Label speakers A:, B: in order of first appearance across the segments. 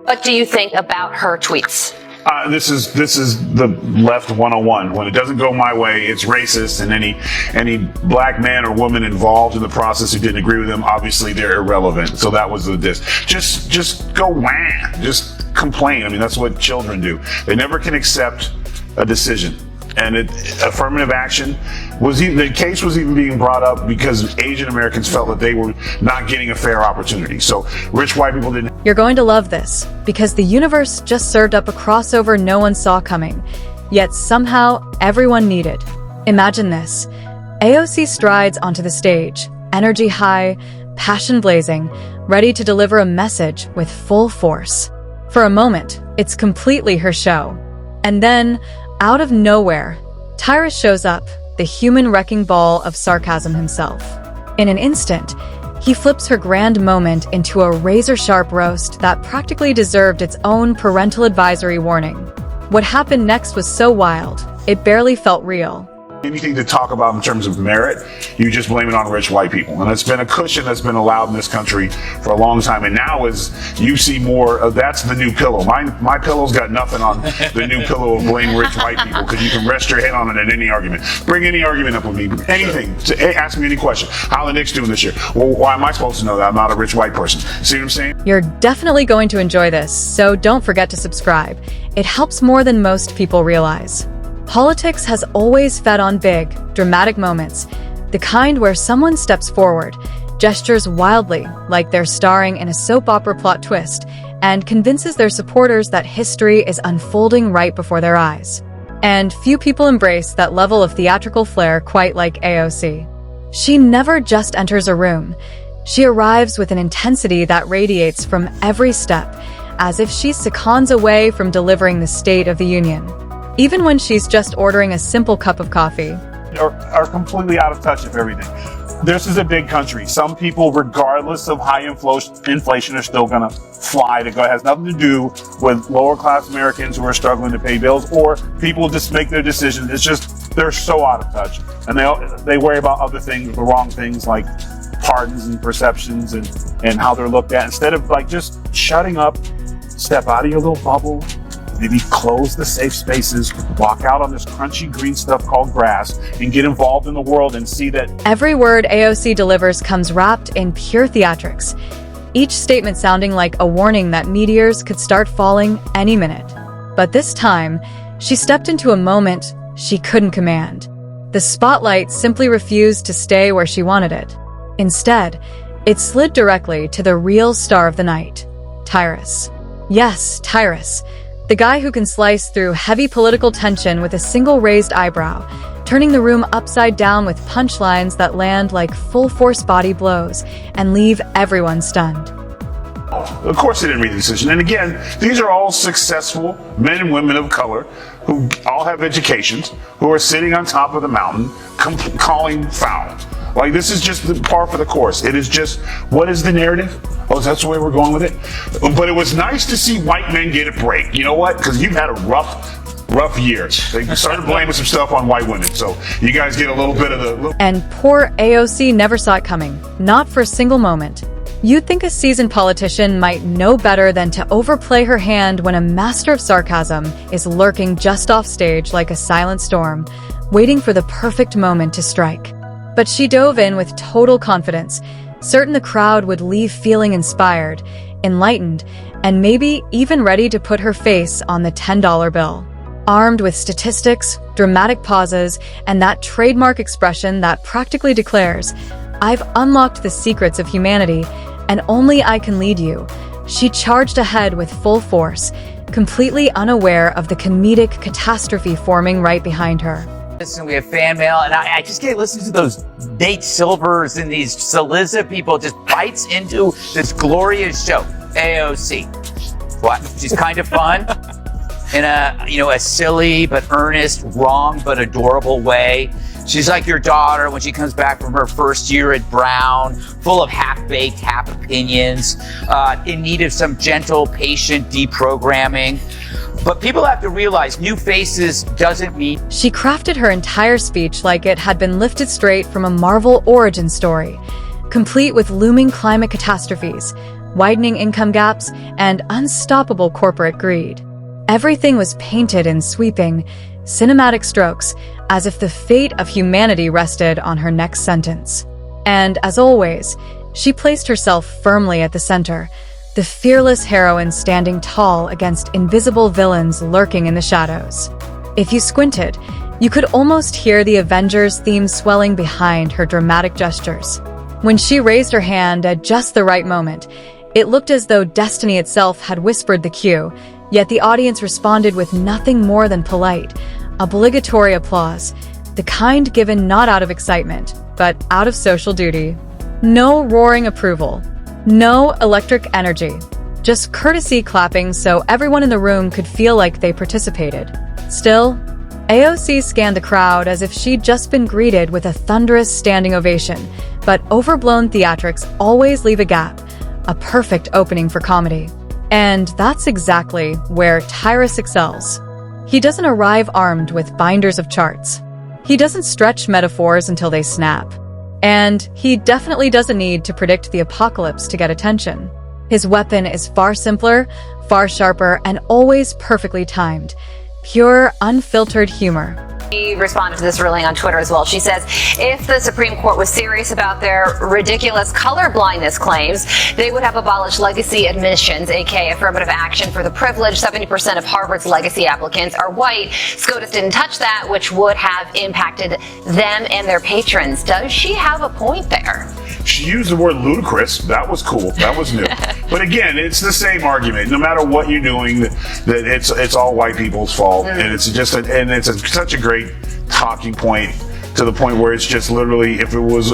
A: What do you think about her tweets?
B: This is the left 101. When it doesn't go my way, it's racist, and any black man or woman involved in the process who didn't agree with them, obviously they're irrelevant. So that was the diss. Just go wham. Just complain. I mean, that's what children do. They never can accept a decision. And affirmative action the case was even being brought up because Asian Americans felt that they were not getting a fair opportunity. So rich white people didn't.
C: You're going to love this, because the universe just served up a crossover no one saw coming, yet somehow everyone needed. Imagine this. AOC strides onto the stage, energy high, passion blazing, ready to deliver a message with full force. For a moment, it's completely her show. And then, out of nowhere, Tyrus shows up, the human wrecking ball of sarcasm himself. In an instant, he flips her grand moment into a razor-sharp roast that practically deserved its own parental advisory warning. What happened next was so wild, it barely felt real.
B: Anything to talk about in terms of merit, you just blame it on rich white people. And it's been a cushion that's been allowed in this country for a long time. And now as you see more of that's the new pillow. My pillow's got nothing on the new pillow of blame rich white people, because you can rest your head on it in any argument. Bring any argument up with me. Anything. Ask me any question. How are the Knicks doing this year? Well, why am I supposed to know that? I'm not a rich white person. See what I'm saying?
C: You're definitely going to enjoy this, so don't forget to subscribe. It helps more than most people realize. Politics has always fed on big, dramatic moments, the kind where someone steps forward, gestures wildly like they're starring in a soap opera plot twist, and convinces their supporters that history is unfolding right before their eyes. And few people embrace that level of theatrical flair quite like AOC. She never just enters a room. She arrives with an intensity that radiates from every step, as if she seconds away from delivering the State of the Union. Even when she's just ordering a simple cup of coffee.
B: Are completely out of touch of everything. This is a big country. Some people, regardless of high inflation, are still going to fly to go. It has nothing to do with lower class Americans who are struggling to pay bills, or people just make their decisions. It's just, they're so out of touch. And they worry about other things, the wrong things like pardons and perceptions and how they're looked at. Instead of just shutting up, step out of your little bubble, maybe close the safe spaces, walk out on this crunchy green stuff called grass, and get involved in the world and see that
C: every word AOC delivers comes wrapped in pure theatrics, each statement sounding like a warning that meteors could start falling any minute. But this time, she stepped into a moment she couldn't command. The spotlight simply refused to stay where she wanted it. Instead, it slid directly to the real star of the night, Tyrus. Yes, Tyrus. The guy who can slice through heavy political tension with a single raised eyebrow, turning the room upside down with punchlines that land like full-force body blows and leave everyone stunned.
B: Of course they didn't read the decision. And again, these are all successful men and women of color who all have educations, who are sitting on top of the mountain calling foul. This is just the par for the course. It is just, what is the narrative? Oh, that's the way we're going with it? But it was nice to see white men get a break. You know what? Because you've had a rough year. They started blaming some stuff on white women. So you guys get a little bit of the...
C: And poor AOC never saw it coming. Not for a single moment. You'd think a seasoned politician might know better than to overplay her hand when a master of sarcasm is lurking just off stage like a silent storm, waiting for the perfect moment to strike. But she dove in with total confidence, certain the crowd would leave feeling inspired, enlightened, and maybe even ready to put her face on the $10 bill. Armed with statistics, dramatic pauses, and that trademark expression that practically declares, "I've unlocked the secrets of humanity, and only I can lead you," she charged ahead with full force, completely unaware of the comedic catastrophe forming right behind her.
D: Listen, we have fan mail, and I just can't listen to those Nate Silvers and these Saliza people just bites into this glorious show. AOC. What? She's kind of fun in a silly but earnest, wrong but adorable way. She's like your daughter when she comes back from her first year at Brown, full of half-baked, half opinions, in need of some gentle, patient deprogramming. But people have to realize new faces doesn't mean...
C: She crafted her entire speech like it had been lifted straight from a Marvel origin story, complete with looming climate catastrophes, widening income gaps, and unstoppable corporate greed. Everything was painted in sweeping, cinematic strokes, as if the fate of humanity rested on her next sentence. And, as always, she placed herself firmly at the center, the fearless heroine standing tall against invisible villains lurking in the shadows. If you squinted, you could almost hear the Avengers theme swelling behind her dramatic gestures. When she raised her hand at just the right moment, it looked as though destiny itself had whispered the cue, yet the audience responded with nothing more than polite, obligatory applause, the kind given not out of excitement, but out of social duty. No roaring approval. No electric energy. Just courtesy clapping so everyone in the room could feel like they participated. Still, AOC scanned the crowd as if she'd just been greeted with a thunderous standing ovation, but overblown theatrics always leave a gap, a perfect opening for comedy. And that's exactly where Tyrus excels. He doesn't arrive armed with binders of charts. He doesn't stretch metaphors until they snap. And he definitely doesn't need to predict the apocalypse to get attention. His weapon is far simpler, far sharper, and always perfectly timed. Pure, unfiltered humor.
A: She responded to this ruling on Twitter as well. She says, if the Supreme Court was serious about their ridiculous color blindness claims, they would have abolished legacy admissions, aka affirmative action for the privileged. 70% of Harvard's legacy applicants are white. SCOTUS didn't touch that, which would have impacted them and their patrons. Does she have a point there?
B: She used the word ludicrous. That was cool. That was new. But again, it's the same argument. No matter what you're doing, that it's all white people's fault, and it's just such a great talking point, to the point where it's just literally if it was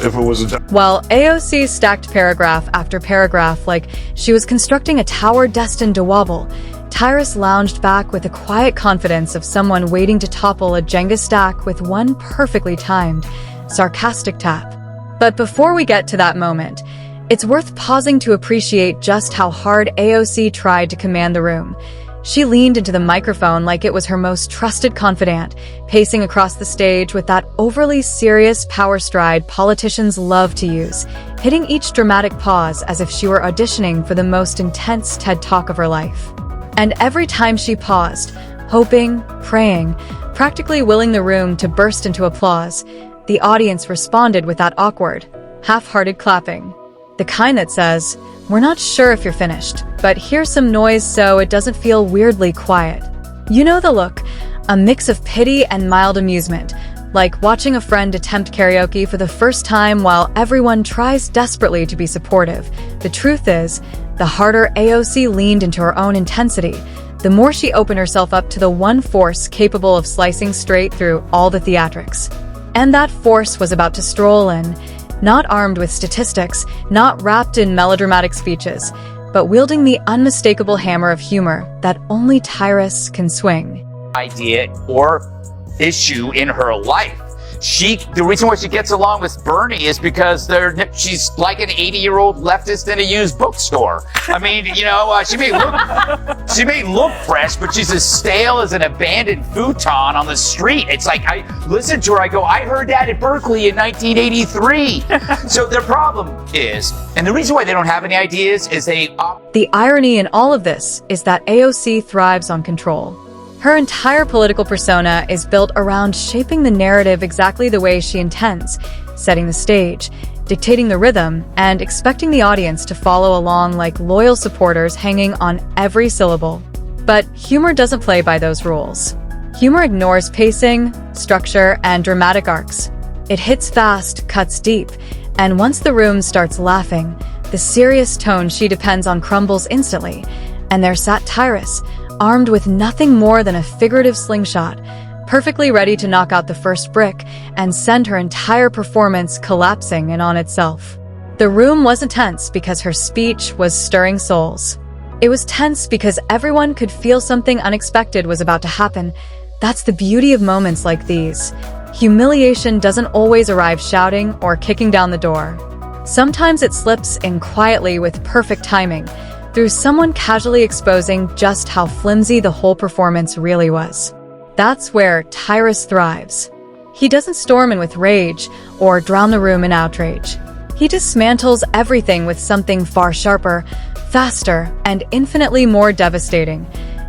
C: While AOC stacked paragraph after paragraph like she was constructing a tower destined to wobble, Tyrus lounged back with the quiet confidence of someone waiting to topple a Jenga stack with one perfectly timed, sarcastic tap. But before we get to that moment, it's worth pausing to appreciate just how hard AOC tried to command the room. She leaned into the microphone like it was her most trusted confidant, pacing across the stage with that overly serious power stride politicians love to use, hitting each dramatic pause as if she were auditioning for the most intense TED Talk of her life. And every time she paused, hoping, praying, practically willing the room to burst into applause, the audience responded with that awkward, half-hearted clapping. The kind that says, "We're not sure if you're finished, but here's some noise so it doesn't feel weirdly quiet." You know the look, a mix of pity and mild amusement, like watching a friend attempt karaoke for the first time while everyone tries desperately to be supportive. The truth is, the harder AOC leaned into her own intensity, the more she opened herself up to the one force capable of slicing straight through all the theatrics. And that force was about to stroll in, not armed with statistics, not wrapped in melodramatic speeches, but wielding the unmistakable hammer of humor that only Tyrus can swing.
D: Idea or issue in her life. The reason why she gets along with Bernie is because she's like an 80-year-old leftist in a used bookstore. I mean, she may look fresh, but she's as stale as an abandoned futon on the street. It's like, I listen to her, I go, I heard that at Berkeley in 1983. So their problem is, and the reason why they don't have any ideas is
C: The irony in all of this is that AOC thrives on control. Her entire political persona is built around shaping the narrative exactly the way she intends, setting the stage, dictating the rhythm, and expecting the audience to follow along like loyal supporters hanging on every syllable. But humor doesn't play by those rules. Humor ignores pacing, structure, and dramatic arcs. It hits fast, cuts deep, and once the room starts laughing, the serious tone she depends on crumbles instantly, and there sat Tyrus, armed with nothing more than a figurative slingshot, perfectly ready to knock out the first brick and send her entire performance collapsing in on itself. The room wasn't tense because her speech was stirring souls. It was tense because everyone could feel something unexpected was about to happen. That's the beauty of moments like these. Humiliation doesn't always arrive shouting or kicking down the door. Sometimes it slips in quietly with perfect timing, through someone casually exposing just how flimsy the whole performance really was. That's where Tyrus thrives. He doesn't storm in with rage or drown the room in outrage. He dismantles everything with something far sharper, faster, and infinitely more devastating.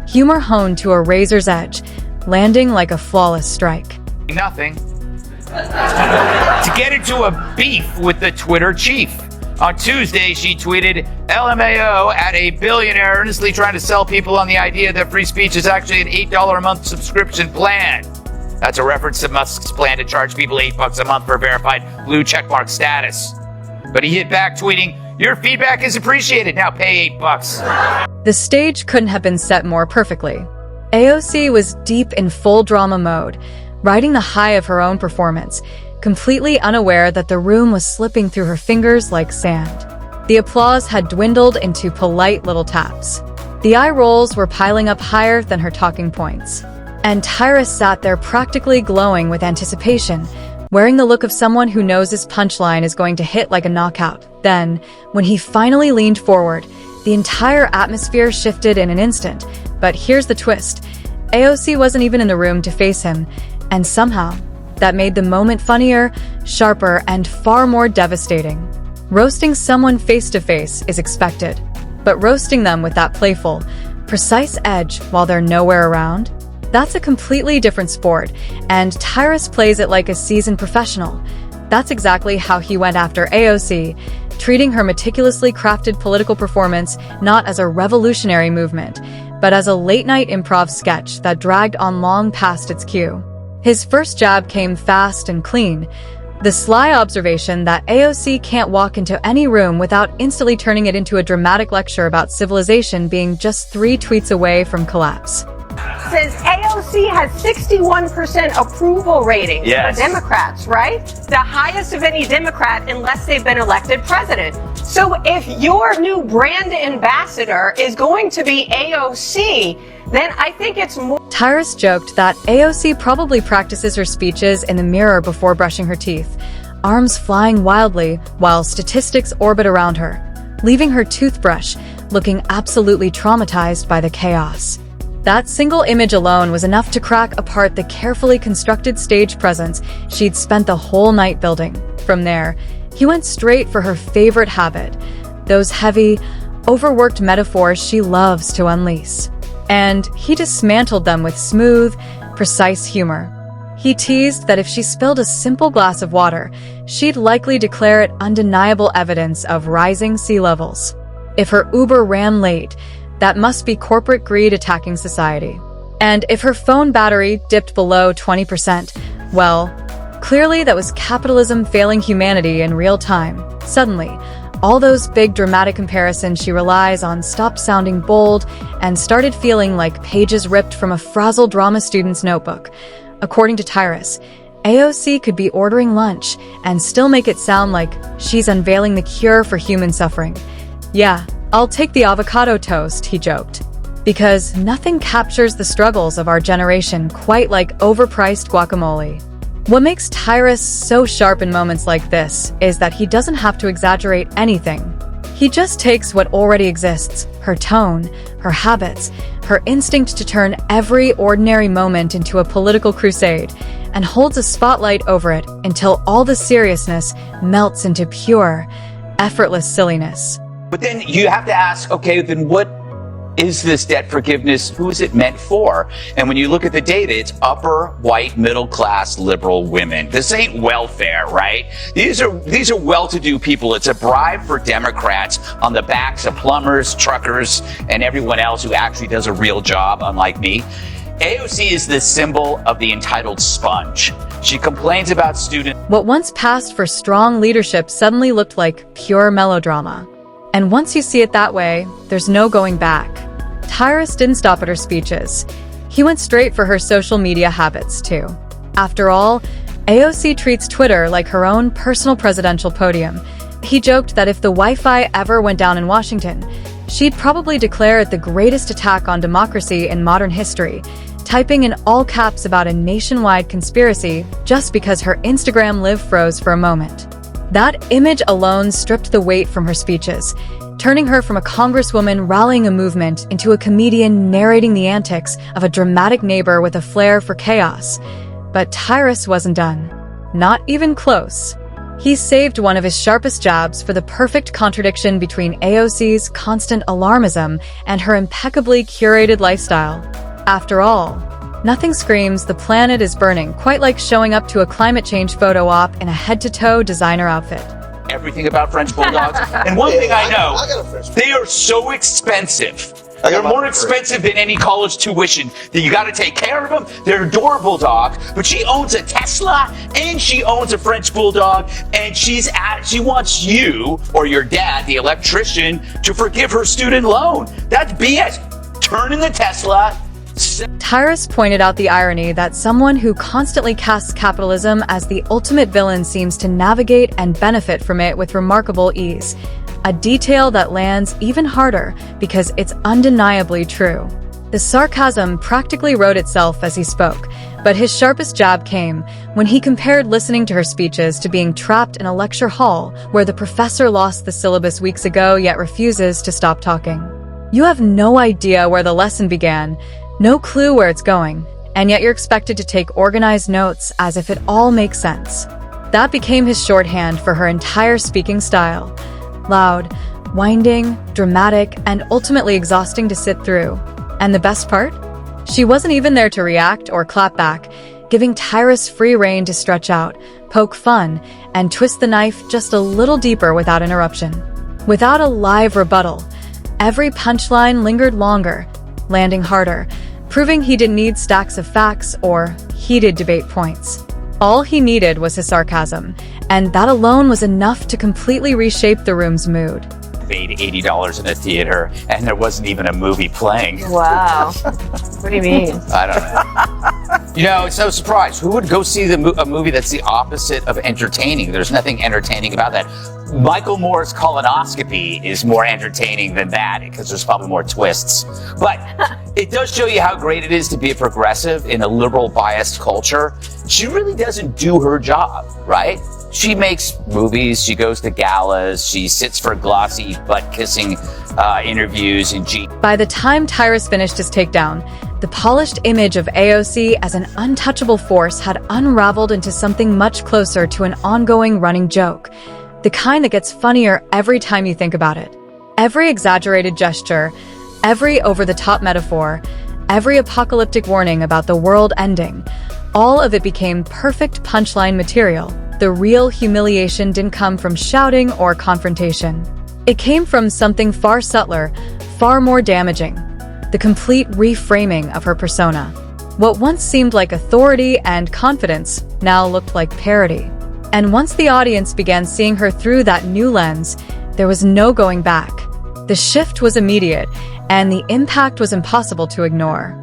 C: Humor honed to a razor's edge, landing like a flawless strike.
D: Nothing. To get into a beef with the Twitter chief. On Tuesday, she tweeted, LMAO at a billionaire earnestly trying to sell people on the idea that free speech is actually an $8 a month subscription plan. That's a reference to Musk's plan to charge people $8 a month for verified blue checkmark status. But he hit back tweeting, your feedback is appreciated, now pay $8.
C: The stage couldn't have been set more perfectly. AOC was deep in full drama mode, riding the high of her own performance, completely unaware that the room was slipping through her fingers like sand. The applause had dwindled into polite little taps. The eye rolls were piling up higher than her talking points. And Tyrus sat there practically glowing with anticipation, wearing the look of someone who knows his punchline is going to hit like a knockout. Then, when he finally leaned forward, the entire atmosphere shifted in an instant. But here's the twist. AOC wasn't even in the room to face him, and somehow, that made the moment funnier, sharper, and far more devastating. Roasting someone face-to-face is expected, but roasting them with that playful, precise edge while they're nowhere around? That's a completely different sport, and Tyrus plays it like a seasoned professional. That's exactly how he went after AOC, treating her meticulously crafted political performance not as a revolutionary movement, but as a late-night improv sketch that dragged on long past its cue. His first jab came fast and clean, the sly observation that AOC can't walk into any room without instantly turning it into a dramatic lecture about civilization being just 3 tweets away from collapse.
E: Says AOC has 61% approval rating
D: Yes.
E: for Democrats, right? The highest of any Democrat unless they've been elected president. So if your new brand ambassador is going to be AOC, then I think it's more.
C: Tyrus joked that AOC probably practices her speeches in the mirror before brushing her teeth, arms flying wildly while statistics orbit around her, leaving her toothbrush looking absolutely traumatized by the chaos. That single image alone was enough to crack apart the carefully constructed stage presence she'd spent the whole night building. From there, he went straight for her favorite habit, those heavy, overworked metaphors she loves to unleash. And he dismantled them with smooth, precise humor. He teased that if she spilled a simple glass of water, she'd likely declare it undeniable evidence of rising sea levels. If her Uber ran late, that must be corporate greed attacking society. And if her phone battery dipped below 20%, well, clearly that was capitalism failing humanity in real time. Suddenly, all those big dramatic comparisons she relies on stopped sounding bold and started feeling like pages ripped from a frazzled drama student's notebook. According to Tyrus, AOC could be ordering lunch and still make it sound like she's unveiling the cure for human suffering. Yeah, I'll take the avocado toast, he joked. Because nothing captures the struggles of our generation quite like overpriced guacamole. What makes Tyrus so sharp in moments like this is that he doesn't have to exaggerate anything. He just takes what already exists, her tone, her habits, her instinct to turn every ordinary moment into a political crusade, and holds a spotlight over it until all the seriousness melts into pure, effortless silliness.
D: But then you have to ask, okay, then what is this debt forgiveness? Who is it meant for? And when you look at the data, it's upper, white, middle class, liberal women. This ain't welfare, right? These are well-to-do people. It's a bribe for Democrats on the backs of plumbers, truckers, and everyone else who actually does a real job, unlike me. AOC is the symbol of the entitled sponge. She complains about students.
C: What once passed for strong leadership suddenly looked like pure melodrama. And once you see it that way, there's no going back. Tyrus didn't stop at her speeches. He went straight for her social media habits, too. After all, AOC treats Twitter like her own personal presidential podium. He joked that if the Wi-Fi ever went down in Washington, she'd probably declare it the greatest attack on democracy in modern history, typing in all caps about a nationwide conspiracy just because her Instagram live froze for a moment. That image alone stripped the weight from her speeches, turning her from a congresswoman rallying a movement into a comedian narrating the antics of a dramatic neighbor with a flair for chaos. But Tyrus wasn't done. Not even close. He saved one of his sharpest jabs for the perfect contradiction between AOC's constant alarmism and her impeccably curated lifestyle. After all, nothing screams the planet is burning quite like showing up to a climate change photo op in a head-to-toe designer outfit.
D: Everything about French bulldogs. And one thing I know, they are so expensive. They're more expensive than any college tuition. That you got to take care of them. They're adorable dogs, but she owns a Tesla and she owns a French bulldog, and she wants you or your dad, the electrician, to forgive her student loan. That's BS. Turn in the Tesla.
C: Tyrus pointed out the irony that someone who constantly casts capitalism as the ultimate villain seems to navigate and benefit from it with remarkable ease. A detail that lands even harder because it's undeniably true. The sarcasm practically wrote itself as he spoke, but his sharpest jab came when he compared listening to her speeches to being trapped in a lecture hall where the professor lost the syllabus weeks ago yet refuses to stop talking. You have no idea where the lesson began, no clue where it's going, and yet you're expected to take organized notes as if it all makes sense. That became his shorthand for her entire speaking style. Loud, winding, dramatic, and ultimately exhausting to sit through. And the best part? She wasn't even there to react or clap back, giving Tyrus free rein to stretch out, poke fun, and twist the knife just a little deeper without interruption. Without a live rebuttal, every punchline lingered longer, landing harder, proving he didn't need stacks of facts or heated debate points. All he needed was his sarcasm, and that alone was enough to completely reshape the room's mood.
D: Paid $80 in a theater, and there wasn't even a movie playing.
A: Wow. What do you mean?
D: I don't know. You know, it's no surprise. Who would go see a movie that's the opposite of entertaining? There's nothing entertaining about that. Michael Moore's colonoscopy is more entertaining than that because there's probably more twists. But it does show you how great it is to be a progressive in a liberal biased culture. She really doesn't do her job, right? She makes movies, she goes to galas, she sits for glossy butt-kissing interviews in
C: By the time Tyrus finished his takedown, the polished image of AOC as an untouchable force had unraveled into something much closer to an ongoing running joke. The kind that gets funnier every time you think about it. Every exaggerated gesture, every over-the-top metaphor, every apocalyptic warning about the world ending, all of it became perfect punchline material. The real humiliation didn't come from shouting or confrontation. It came from something far subtler, far more damaging. The complete reframing of her persona. What once seemed like authority and confidence now looked like parody. And once the audience began seeing her through that new lens, there was no going back. The shift was immediate, and the impact was impossible to ignore.